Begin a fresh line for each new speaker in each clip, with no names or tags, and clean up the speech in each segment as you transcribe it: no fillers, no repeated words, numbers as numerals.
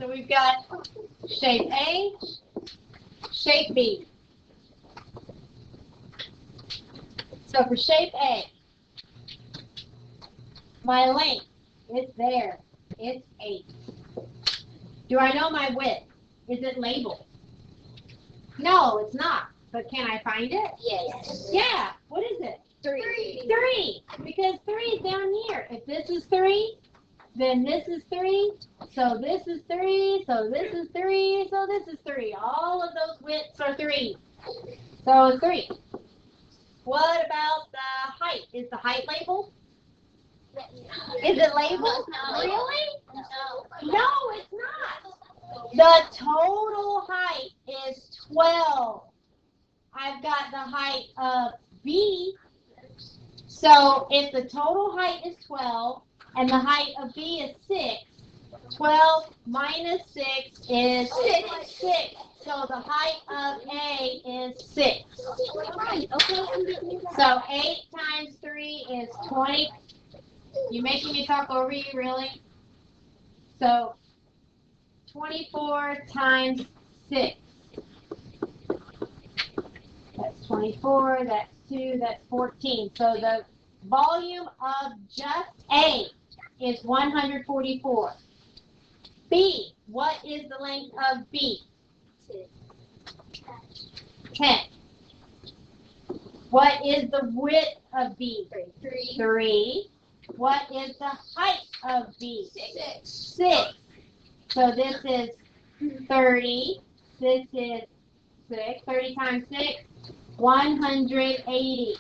So we've got shape A, shape B. So for shape A, my length is there. It's 8. Do I know my width? Is it labeled? No, it's not. But can I find it?
Yes.
Yeah. What is it?
3.
3. Because 3 is down here. If this is 3, then this is 3. So this is 3. So this is 3. So this is 3. All of those widths are 3. So 3. What about the height? Is the height labeled? Is it labeled?
No.
Really?
No.
No, it's not. The total height is 12. I've got the height of B. So if the total height is 12 and the height of B is 6, 12 minus 6 is 6. So the height of A is 6. So 8 times 3 is 20. You making me talk over you, really? So 24 times 6. That's 24, that's 2, that's 14. So the volume of just A is 144. B, what is the length of B? 10. What is the width of B? 3. What is the height of B? 6. So this is 30. This is 6. 30 times 6, 180.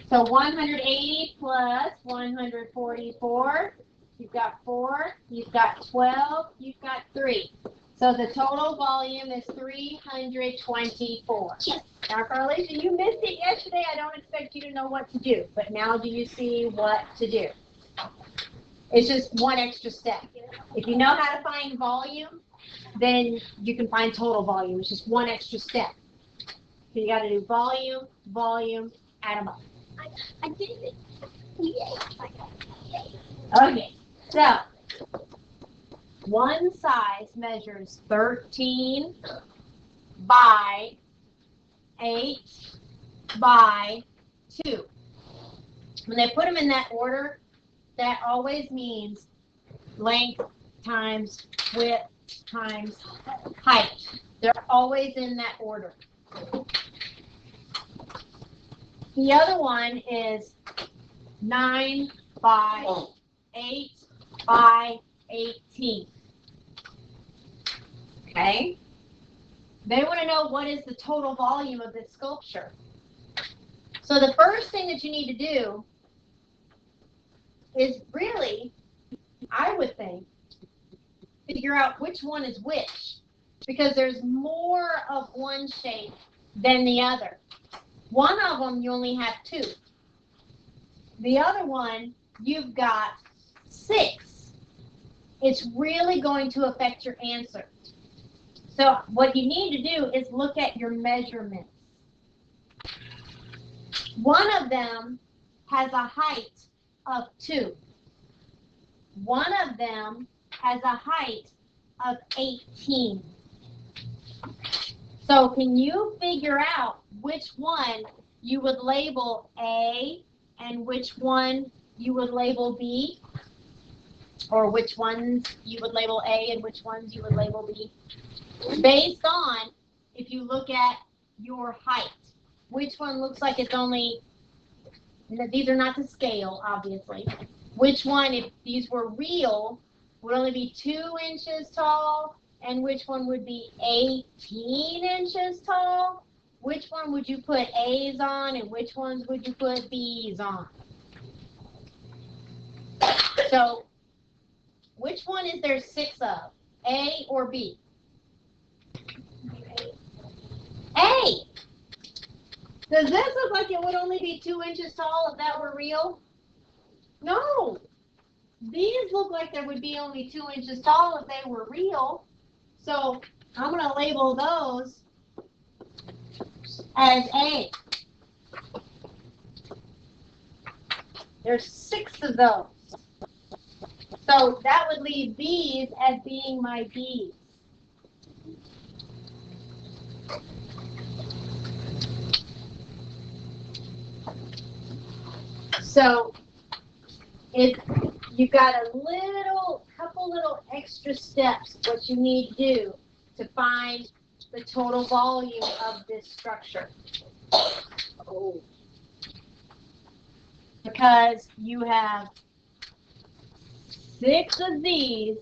So 180 plus 144. You've got 4. You've got 12. You've got 3. So the total volume is 324.
Yes.
Now, Carlisha, you missed it yesterday. I don't expect you to know what to do. But now do you see what to do? It's just one extra step. If you know how to find volume, then you can find total volume. It's just one extra step. So you got to do volume, volume, add them up.
I did it. Yay.
Okay, so one size measures 13 by 8 by 2. When they put them in that order, that always means length times width times height. They're always in that order. The other one is 9 by 8 by 18. Okay? They want to know what is the total volume of this sculpture. So the first thing that you need to do is really, I would think, figure out which one is which. Because there's more of one shape than the other. One of them you only have 2. The other one, you've got 6. It's really going to affect your answer. So what you need to do is look at your measurements. One of them has a height of 2. One of them has a height of 18. So can you figure out which one you would label A and which one you would label B? Or which ones you would label A and which ones you would label B? Based on, if you look at your height, which one looks like it's only, these are not to scale, obviously. Which one, if these were real, would only be 2 inches tall, and which one would be 18 inches tall? Which one would you put A's on, and which ones would you put B's on? So, which one is there 6 of, A or B? A. Does this look like it would only be 2 inches tall if that were real? No. These look like they would be only 2 inches tall if they were real. So I'm going to label those as A. There's 6 of those. So that would leave B's as being my B's. So if you've got a couple little extra steps, what you need to do to find the total volume of this structure. Because you have 6 of these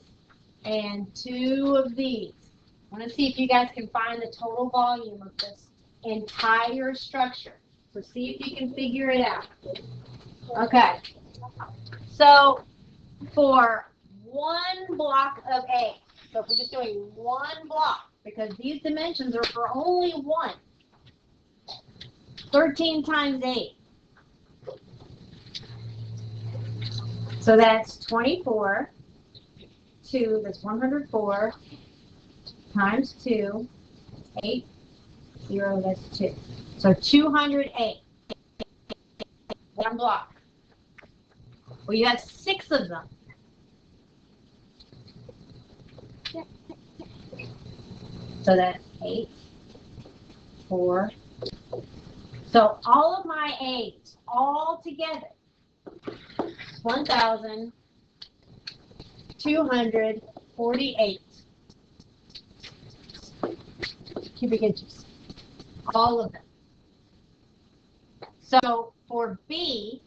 and 2 of these. I want to see if you guys can find the total volume of this entire structure. So see if you can figure it out. Okay. So for one block of A, so if we're just doing one block, because these dimensions are for only one, 13 times 8. So that's 24, 2, that's 104, times 2, 8, 0, that's 2. So 208, one block. Well, you have 6 of them. So that's 8, 4. So all of my A's, all together, 1,248 cubic inches. All of them. So for B,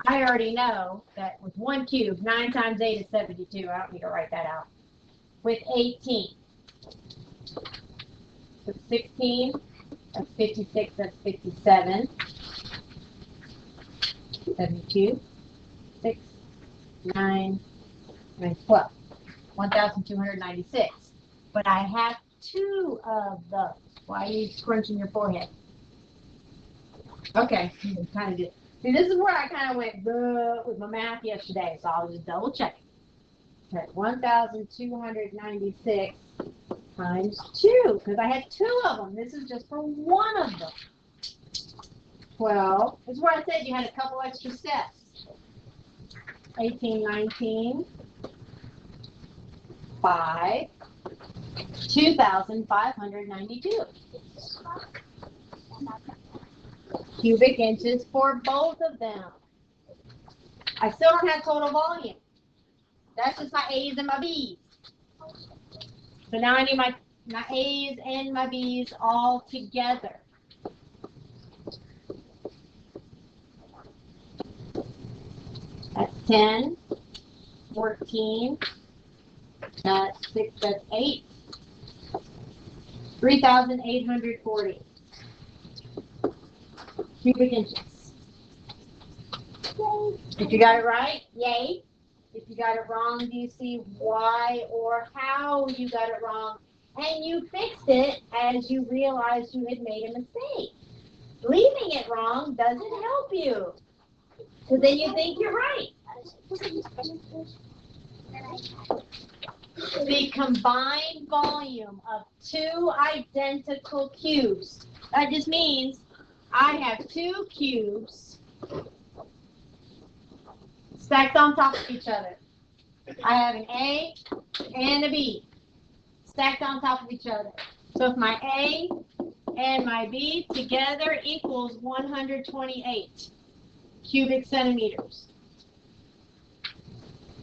I already know that with 1 cube, 9 times 8 is 72. I don't need to write that out. With 18. With 16, that's 56, that's 57. 72, 6, 9, and 12. 1,296. But I have 2 of those. Why are you scrunching your forehead? Okay, you kind of did. See, this is where I kind of went with my math yesterday, so I'll just double check it. Okay, 1,296 times 2, because I had 2 of them. This is just for one of them. 12. This is where I said you had a couple extra steps. 18, 19, 5, 2,592 cubic inches for both of them. I still don't have total volume. That's just my A's and my B's. So now I need my A's and my B's all together. That's 10, 14, that's 6, that's 8, 3,840 cubic inches. If you got it right, yay. If you got it wrong, do you see why or how you got it wrong? And you fixed it as you realized you had made a mistake. Leaving it wrong doesn't help you. Because then you think you're right. The combined volume of 2 identical cubes. That just means I have 2 cubes stacked on top of each other. I have an A and a B stacked on top of each other. So if my A and my B together equals 128 cubic centimeters.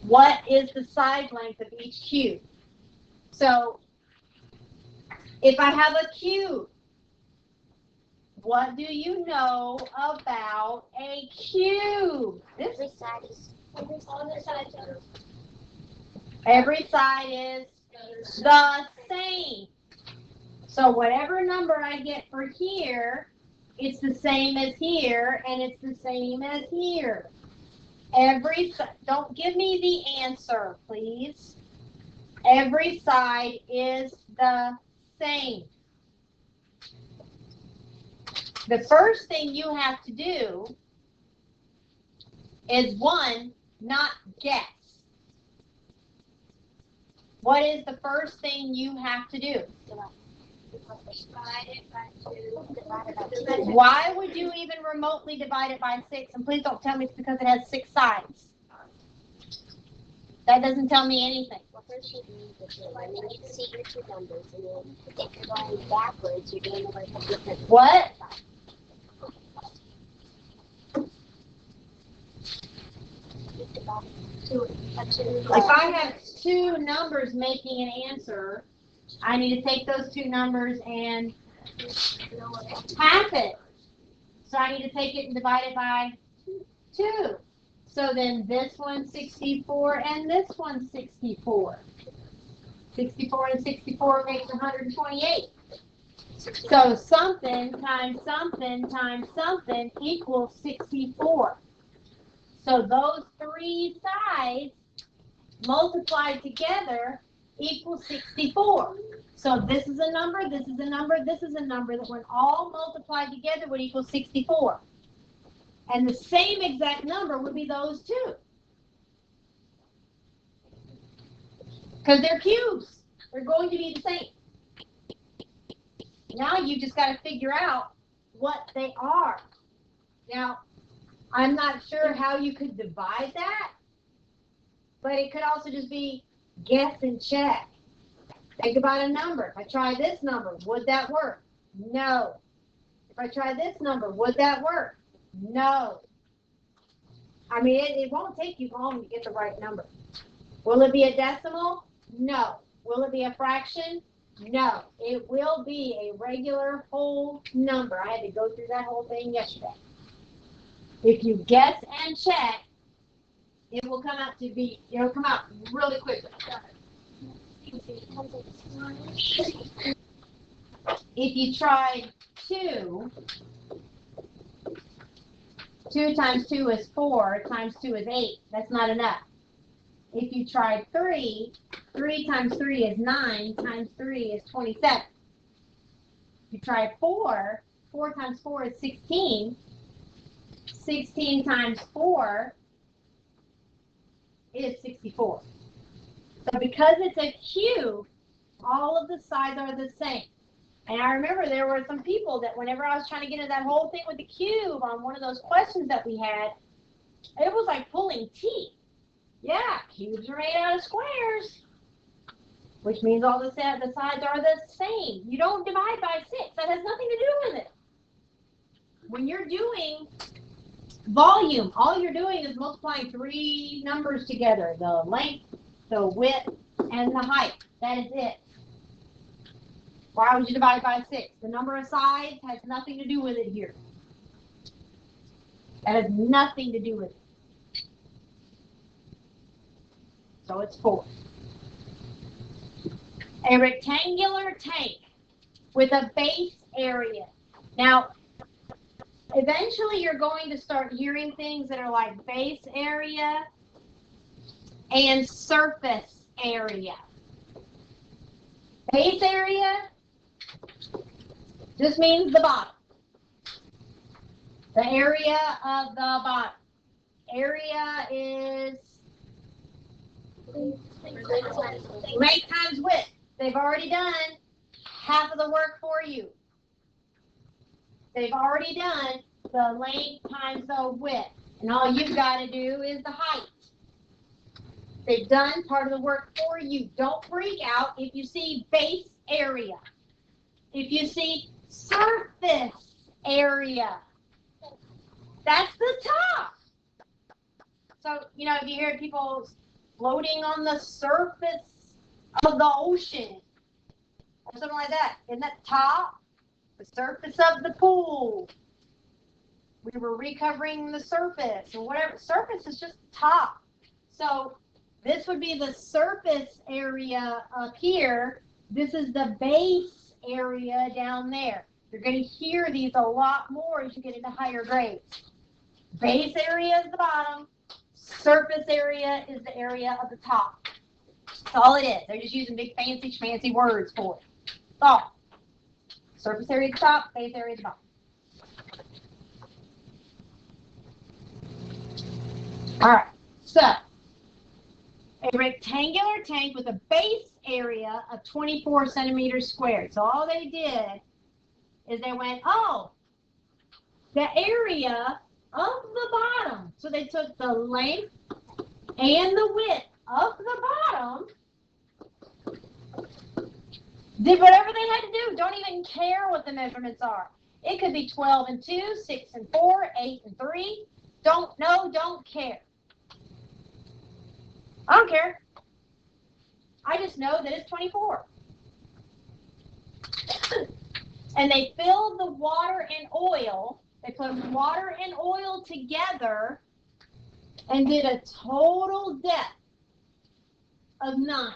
What is the side length of each cube? So if I have a cube, what do you know about a cube?
Every side is
Every side is the same. So whatever number I get for here, it's the same as here, and it's the same as here. Don't give me the answer, please. Every side is the same. The first thing you have to do is, 1, not guess. What is the first thing you have to do? Why would you even remotely divide it by 6? And please don't tell me it's because it has 6 sides. That doesn't tell me anything.
Well, first you read the two, and then you see your two numbers, and then if you're going backwards, you're doing like a different.
What? If I have two numbers making an answer, I need to take those two numbers and half it. So I need to take it and divide it by 2. So then this one's 64 and this one's 64. 64 and 64 makes 128. So something times something times something equals 64. So those three sides multiplied together equals 64. So this is a number, this is a number, this is a number that when all multiplied together would equal 64. And the same exact number would be those two. Because they're cubes. They're going to be the same. Now you just got to figure out what they are. Now, I'm not sure how you could divide that, but it could also just be guess and check. Think about a number. If I try this number, would that work? No. If I try this number, would that work? No. I mean, it won't take you long to get the right number. Will it be a decimal? No. Will it be a fraction? No. It will be a regular whole number. I had to go through that whole thing yesterday. If you guess and check, it will come out to be, it'll come out really quickly. If you tried 2, 2 times 2 is 4, times 2 is 8. That's not enough. If you tried 3, 3 times 3 is 9, times 3 is 27. If you tried 4, 4 times 4 is 16. 16 times 4 is 64. So because it's a cube, all of the sides are the same. And I remember there were some people that whenever I was trying to get into that whole thing with the cube on one of those questions that we had, it was like pulling teeth. Yeah, cubes are made out of squares, which means all the sides are the same. You don't divide by 6. That has nothing to do with it. When you're doing volume, all you're doing is multiplying 3 numbers together, the length, the width, and the height. That is it. Why would you divide by 6? The number of sides has nothing to do with it here. That has nothing to do with it. So it's 4. A rectangular tank with a base area. Now, eventually you're going to start hearing things that are like base area and surface area. Base area just means the bottom. The area of the bottom. Area is length times width. They've already done half of the work for you. They've already done the length times the width. And all you've got to do is the height. They've done part of the work for you. Don't freak out if you see base area. If you see surface area, that's the top. So, you know, if you hear people floating on the surface of the ocean or something like that, isn't that top? The surface of the pool. We were recovering the surface or whatever. Surface is just top. So this would be the surface area up here. This is the base area down there. You're going to hear these a lot more as you get into higher grades. Base area is the bottom. Surface area is the area of the top. That's all it is. They're just using big fancy words for it. That's all. Surface area at the top, base area at the bottom. All right, so a rectangular tank with a base area of 24 centimeters squared. So all they did is they went, oh, the area of the bottom. So they took the length and the width of the bottom did whatever they had to do. Don't even care what the measurements are. It could be 12 and 2, 6 and 4, 8 and 3. Don't know, don't care. I don't care. I just know that it's 24. And they filled the water and oil. They put water and oil together and did a total depth of 9.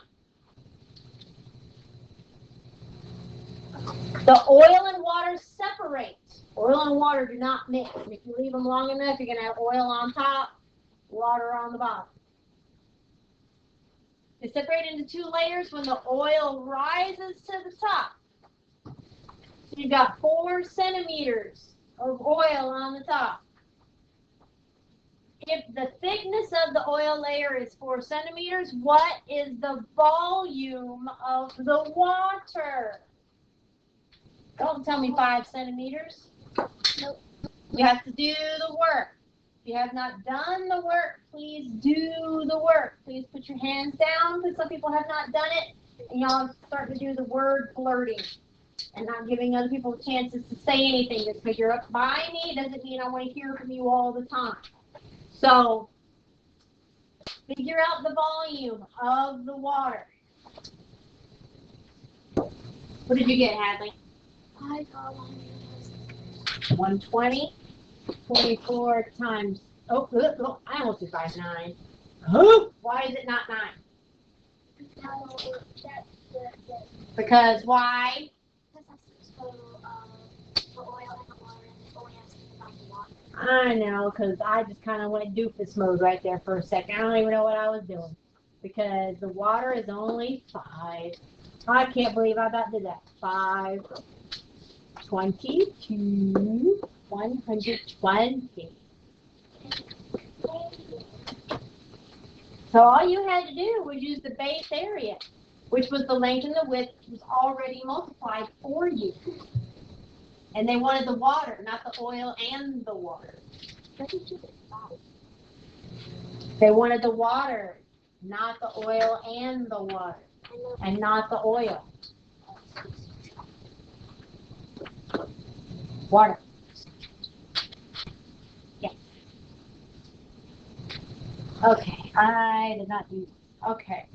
The oil and water separate. Oil and water do not mix. And if you leave them long enough, you're going to have oil on top, water on the bottom. They separate into 2 layers when the oil rises to the top. So you've got 4 centimeters of oil on the top. If the thickness of the oil layer is 4 centimeters, what is the volume of the water? Don't tell me 5 centimeters.
Nope.
You have to do the work. If you have not done the work, please do the work. Please put your hands down because some people have not done it. And y'all start to do the word flirting and not giving other people chances to say anything. Just because you're up by me doesn't mean I want to hear from you all the time. So, figure out the volume of the water. What did you get, Hadley?
I got
120. 24 times. Oh, I almost did 9. Oh, why is it not 9? Because why? I know, because I just kind of went doofus mode right there for a second. I don't even know what I was doing. Because the water is only 5. I can't believe I about did that. 5, 22, 120. So all you had to do was use the base area, which was the length and the width was already multiplied for you. And they wanted the water, not the oil and the water. They wanted the water, not the oil and the water, and not the oil. Water. Yes. Okay, I did not do. Okay.